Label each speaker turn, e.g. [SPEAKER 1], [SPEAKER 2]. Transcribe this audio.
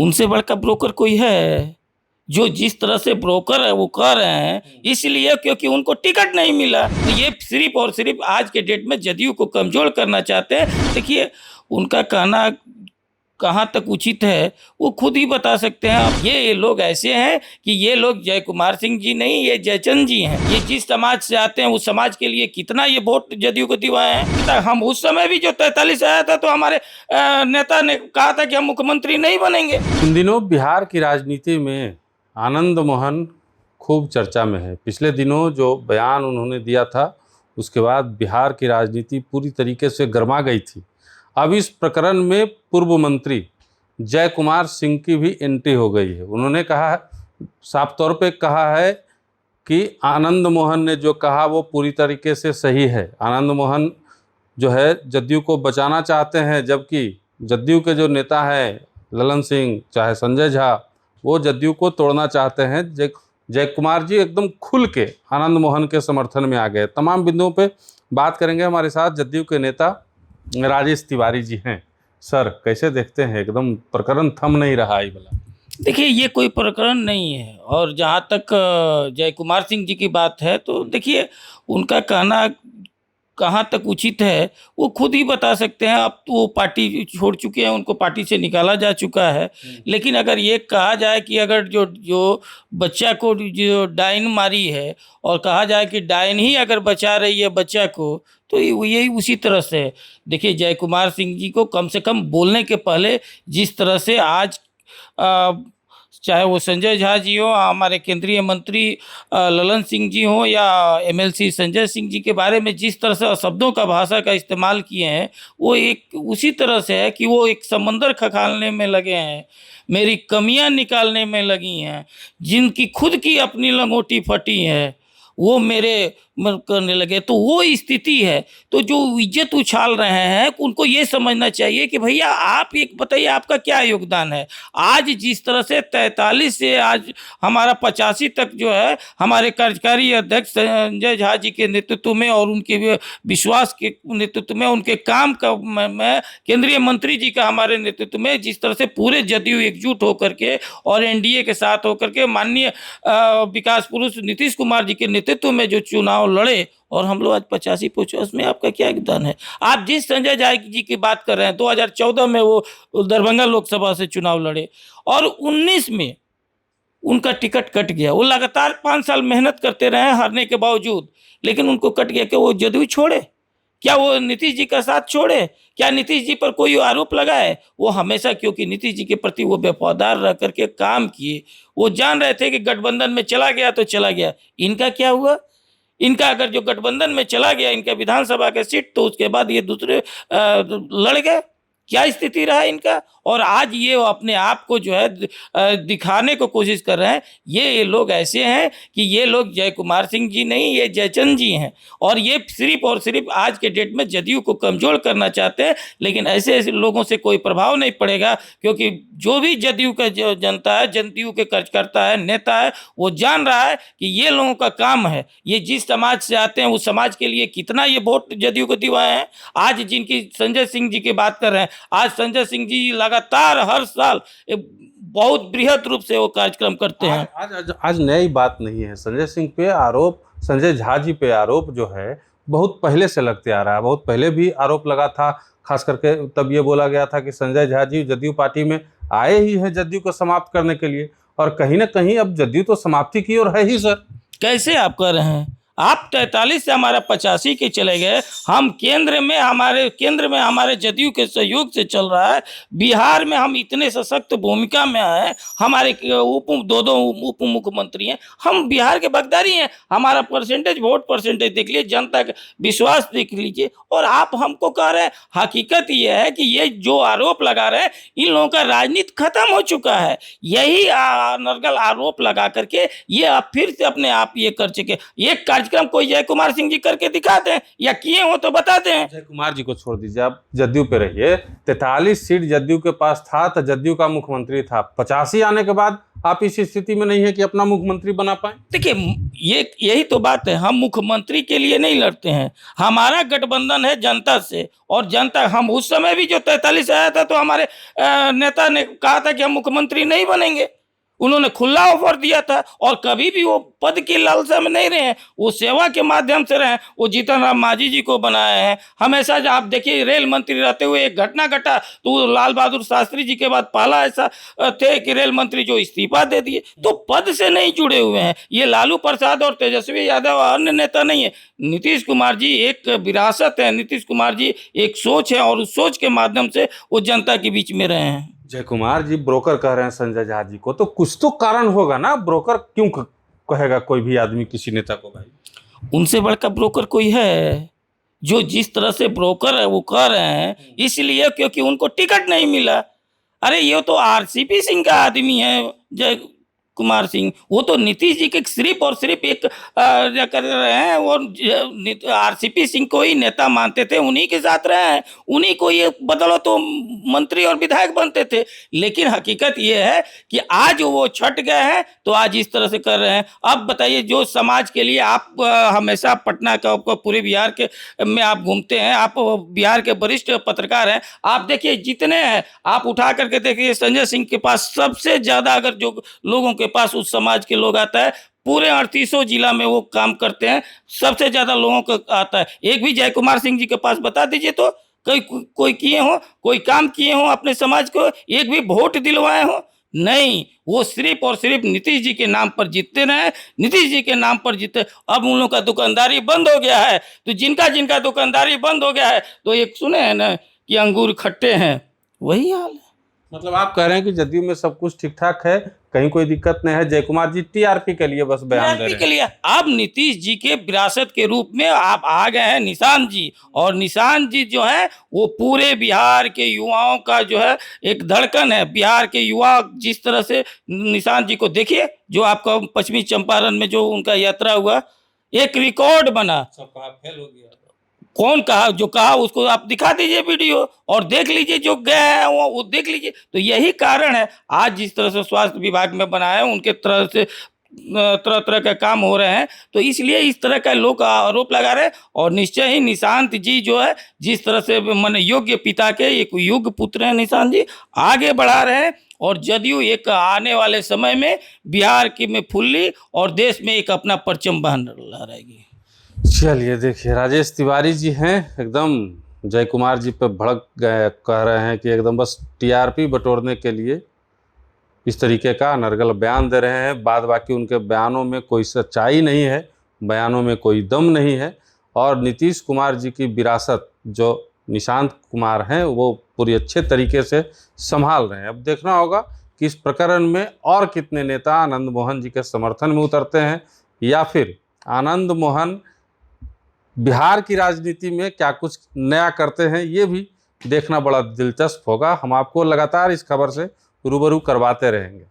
[SPEAKER 1] उनसे बढ़कर ब्रोकर कोई है? जो जिस तरह से ब्रोकर है वो कर रहे हैं, इसलिए क्योंकि उनको टिकट नहीं मिला। तो ये सिर्फ़ और सिर्फ़ आज के डेट में जदयू को कमज़ोर करना चाहते हैं। देखिए, उनका कहना कहाँ तक उचित है, वो खुद ही बता सकते हैं। अब ये लोग ऐसे हैं कि ये लोग जय कुमार सिंह जी नहीं, ये जयचंद जी हैं। ये जिस समाज से आते हैं, उस समाज के लिए कितना ये वोट जदयू को दिलवाए हैं। हम उस समय भी जो 43 आया था, तो हमारे नेता ने कहा था कि हम मुख्यमंत्री नहीं बनेंगे।
[SPEAKER 2] इन दिनों बिहार की राजनीति में आनंद मोहन खूब चर्चा में है। पिछले दिनों जो बयान उन्होंने दिया था, उसके बाद बिहार की राजनीति पूरी तरीके से गर्मा गई थी। अब इस प्रकरण में पूर्व मंत्री जय कुमार सिंह की भी एंट्री हो गई है। उन्होंने कहा, साफ तौर पे कहा है कि आनंद मोहन ने जो कहा वो पूरी तरीके से सही है। आनंद मोहन जो है जदयू को बचाना चाहते हैं, जबकि जदयू के जो नेता हैं ललन सिंह चाहे संजय झा, वो जदयू को तोड़ना चाहते हैं। जय कुमार जी एकदम खुल के आनंद मोहन के समर्थन में आ गए। तमाम बिंदुओं पे बात करेंगे। हमारे साथ जदयू के नेता राजेश तिवारी जी हैं। सर, कैसे देखते हैं? एकदम प्रकरण थम नहीं रहा है वाला।
[SPEAKER 1] देखिए, ये कोई प्रकरण नहीं है। और जहाँ तक जय कुमार सिंह जी की बात है, तो देखिए, उनका कहना कहाँ तक उचित है, वो खुद ही बता सकते हैं। अब तो वो पार्टी छोड़ चुके हैं, उनको पार्टी से निकाला जा चुका है। लेकिन अगर ये कहा जाए कि अगर जो जो बच्चा को जो डायन मारी है, और कहा जाए कि डायन ही अगर बचा रही है बच्चा को, तो यही उसी तरह से है। देखिए, जय कुमार सिंह जी को कम से कम बोलने के पहले जिस तरह से आज अ, चाहे वो संजय झा जी हो, हमारे केंद्रीय मंत्री ललन सिंह जी हो, या एमएलसी संजय सिंह जी के बारे में जिस तरह से शब्दों का भाषा का इस्तेमाल किए हैं, वो एक उसी तरह से है कि वो एक समंदर खखालने में लगे हैं, मेरी कमियां निकालने में लगी हैं। जिनकी खुद की अपनी लंगोटी फटी है, वो मेरे करने लगे। तो वो स्थिति है। तो जो इज्जत उछाल रहे हैं, उनको ये समझना चाहिए कि भैया आप एक बताइए, आपका क्या योगदान है। आज जिस तरह से 43 से आज हमारा 85 तक जो है, हमारे कार्यकारी अध्यक्ष संजय झा जी के नेतृत्व में और उनके विश्वास के नेतृत्व में, उनके काम का में केंद्रीय मंत्री जी का हमारे नेतृत्व में, जिस तरह से पूरे जदयू एकजुट होकर के और एनडीए के साथ होकर के माननीय विकास पुरुष नीतीश कुमार जी के नेतृत्व में जो चुनाव लड़े, और हम लोग आज 85-50 में आपका क्या योगदान है। आप जिस संजय झा जी की बात कर रहे हैं, 2014 में वो दरभंगा लोकसभा से चुनाव लड़े, और 19 में उनका टिकट कट गया। वो लगातार 5 साल मेहनत करते रहे हारने के बावजूद, लेकिन उनको कट गया। कि वो जदयू छोड़े? क्या वो नीतीश जी का साथ छोड़े? क्या नीतीश जी पर कोई आरोप लगाए? वो हमेशा, क्योंकि नीतीश जी के प्रति वो वफादार रह करके काम किए, वो जान रहे थे कि गठबंधन में चला गया तो चला गया। इनका क्या हुआ? इनका अगर जो गठबंधन में चला गया इनका विधानसभा का सीट, तो उसके बाद ये दूसरे लड़ गए। क्या स्थिति रहा इनका? और आज ये अपने आप को जो है दिखाने को कोशिश कर रहे हैं। ये लोग ऐसे हैं कि ये लोग जय कुमार सिंह जी नहीं, ये जयचंद जी हैं। और ये सिर्फ और सिर्फ आज के डेट में जदयू को कमजोर करना चाहते हैं। लेकिन ऐसे ऐसे लोगों से कोई प्रभाव नहीं पड़ेगा, क्योंकि जो भी जदयू का जो जनता है, जदयू के कार्यकर्ता है, नेता है, वो जान रहा है कि ये लोगों का काम है। ये जिस समाज से आते हैं, उस समाज के लिए कितना ये वोट जदयू को दिलवाए हैं। आज जिनकी संजय सिंह जी की बात कर रहे हैं, आज संजय सिंह जी लगातार हर साल बहुत बृहद रूप से वो कार्यक्रम करते हैं।
[SPEAKER 2] आज नई बात नहीं है। संजय सिंह पे आरोप, संजय झा जी पे आरोप जो है बहुत पहले से लगते आ रहा है। बहुत पहले भी आरोप लगा था। खास करके तब ये बोला गया था कि संजय झा जी जदयू पार्टी में आए ही हैं जदयू को समाप्त करने के लिए, और कहीं ना कहीं अब जदयू तो समाप्ति की ओर है ही। सर,
[SPEAKER 1] कैसे आप कर रहे हैं? आप 43 से हमारा 85 के चले गए। हम केंद्र में हमारे जदयू के सहयोग से चल रहा है। बिहार में हम इतने सशक्त भूमिका में हैं। हमारे दो उप मुख्यमंत्री हैं। हम बिहार के बगदारी हैं। हमारा परसेंटेज, वोट परसेंटेज देख लीजिए, जनता का विश्वास देख लीजिए, और आप हमको कह रहे हैं। हकीकत ये है कि ये जो आरोप लगा रहे हैं, इन लोगों का राजनीति खत्म हो चुका है। यही नरगल आरोप लगा करके ये आप फिर से अपने आप ये कर चुके। ये कार्यक्रम कोई जय कुमार सिंह जी करके दिखाते हैं, या किए हो तो बताते हैं।
[SPEAKER 2] जय कुमार जी को छोड़ दीजिए, आप जदयू पे रहिए। 43 सीट जदयू के पास था तो जदयू का मुख्यमंत्री था। 85 आने के बाद आप इस स्थिति में नहीं है कि अपना मुख्यमंत्री बना पाए?
[SPEAKER 1] देखिए, ये यही तो बात है, हम मुख्यमंत्री के लिए नहीं लड़ते हैं, हमारा गठबंधन है जनता से। और जनता, हम उस समय भी जो 43 आया था तो हमारे नेता ने कहा था कि हम मुख्यमंत्री नहीं बनेंगे, उन्होंने खुला ऑफर दिया था। और कभी भी वो पद की लालसा में नहीं रहे हैं, वो सेवा के माध्यम से रहे हैं। वो जीतन राम मांझी जी को बनाए हैं हमेशा। आप देखिए, रेल मंत्री रहते हुए एक घटना घटा तो वो लाल बहादुर शास्त्री जी के बाद पहला ऐसा थे कि रेल मंत्री जो इस्तीफा दे दिए। तो पद से नहीं जुड़े हुए हैं। ये लालू प्रसाद और तेजस्वी यादव अन्य नेता नहीं है। नीतीश कुमार जी एक विरासत है, नीतीश कुमार जी एक सोच है, और उस सोच के माध्यम से वो जनता के बीच में रहे हैं।
[SPEAKER 2] जय कुमार जी ब्रोकर कह रहे हैं संजय झा जी को, तो कुछ तो कारण होगा ना? ब्रोकर क्यों कहेगा कोई भी आदमी किसी नेता को भाई?
[SPEAKER 1] उनसे बढ़कर ब्रोकर कोई है? जो जिस तरह से ब्रोकर है वो कह रहे हैं, इसलिए क्योंकि उनको टिकट नहीं मिला। अरे ये तो आरसीपी सिंह का आदमी है जय कुमार सिंह, वो तो नीतीश जी के सिर्फ और सिर्फ एक क्या कर रहे हैं, और आरसीपी सिंह को ही नेता मानते थे, उन्हीं के साथ रहे हैं, उन्हीं को ये बदलो तो मंत्री और विधायक बनते थे। लेकिन हकीकत ये है कि आज वो छट गए हैं तो आज इस तरह से कर रहे हैं। अब बताइए, जो समाज के लिए आप हमेशा पटना का पूरे बिहार के में आप घूमते हैं, आप बिहार के वरिष्ठ पत्रकार हैं, आप देखिए जितने हैं आप उठा करके देखिए, संजय सिंह के पास सबसे ज़्यादा अगर जो लोगों के पास उस समाज के लोग आता है, पूरे 38 जिला में वो काम करते हैं, सबसे ज्यादा लोगों को आता है। एक भी जय कुमार सिंह जी के पास बता दीजिए तो कोई किए हो, कोई काम किए हो अपने समाज को, एक भी वोट दिलवाए हो? नहीं, वो सिर्फ और सिर्फ नीतीश जी के नाम पर जीतते रहे, नीतीश जी के नाम पर जीते। अब उन लोगों का दुकानदारी बंद हो गया है, तो जिनका जिनका दुकानदारी बंद हो गया है, तो एक सुने हैं ना कि अंगूर खट्टे हैं, वही हाल है।
[SPEAKER 2] मतलब आप कह रहे हैं कि जदयू में सब कुछ ठीक ठाक है, कहीं कोई दिक्कत नहीं है, जय कुमार जी टीआरपी के लिए बस बयान दे रहे हैं।
[SPEAKER 1] के लिए अब नीतीश जी के विरासत के रूप में आप आ गए हैं निशान जी, और निशान जी जो है वो पूरे बिहार के युवाओं का जो है एक धड़कन है। बिहार के युवा जिस तरह से निशान जी को देखिए, जो आपका पश्चिमी चंपारण में जो उनका यात्रा हुआ, एक रिकॉर्ड बना।
[SPEAKER 2] सब कहा फेल हो गया।
[SPEAKER 1] कौन कहा? जो कहा उसको आप दिखा दीजिए वीडियो, और देख लीजिए जो गए हैं वो देख लीजिए। तो यही कारण है आज जिस तरह से स्वास्थ्य विभाग में बनाया है, उनके तरह से तरह तरह के काम हो रहे हैं, तो इसलिए इस तरह का लोग आरोप लगा रहे हैं। और निश्चय ही निशांत जी जो है, जिस तरह से मन योग्य पिता के एक योग्य पुत्र हैं निशांत जी, आगे बढ़ा रहे हैं। और जदयू एक आने वाले समय में बिहार की में फुल्ली और देश में एक अपना परचम बहन लहराएगी।
[SPEAKER 2] चलिए देखिए, राजेश तिवारी जी हैं एकदम जय कुमार जी पे भड़क गए, कह रहे हैं कि एकदम बस टीआरपी बटोरने के लिए इस तरीके का अनर्गल बयान दे रहे हैं। बाद बाकी उनके बयानों में कोई सच्चाई नहीं है, बयानों में कोई दम नहीं है। और नीतीश कुमार जी की विरासत जो निशांत कुमार हैं वो पूरी अच्छे तरीके से संभाल रहे हैं। अब देखना होगा कि इस प्रकरण में और कितने नेता आनंद मोहन जी के समर्थन में उतरते हैं, या फिर आनंद मोहन बिहार की राजनीति में क्या कुछ नया करते हैं, ये भी देखना बड़ा दिलचस्प होगा। हम आपको लगातार इस खबर से रूबरू करवाते रहेंगे।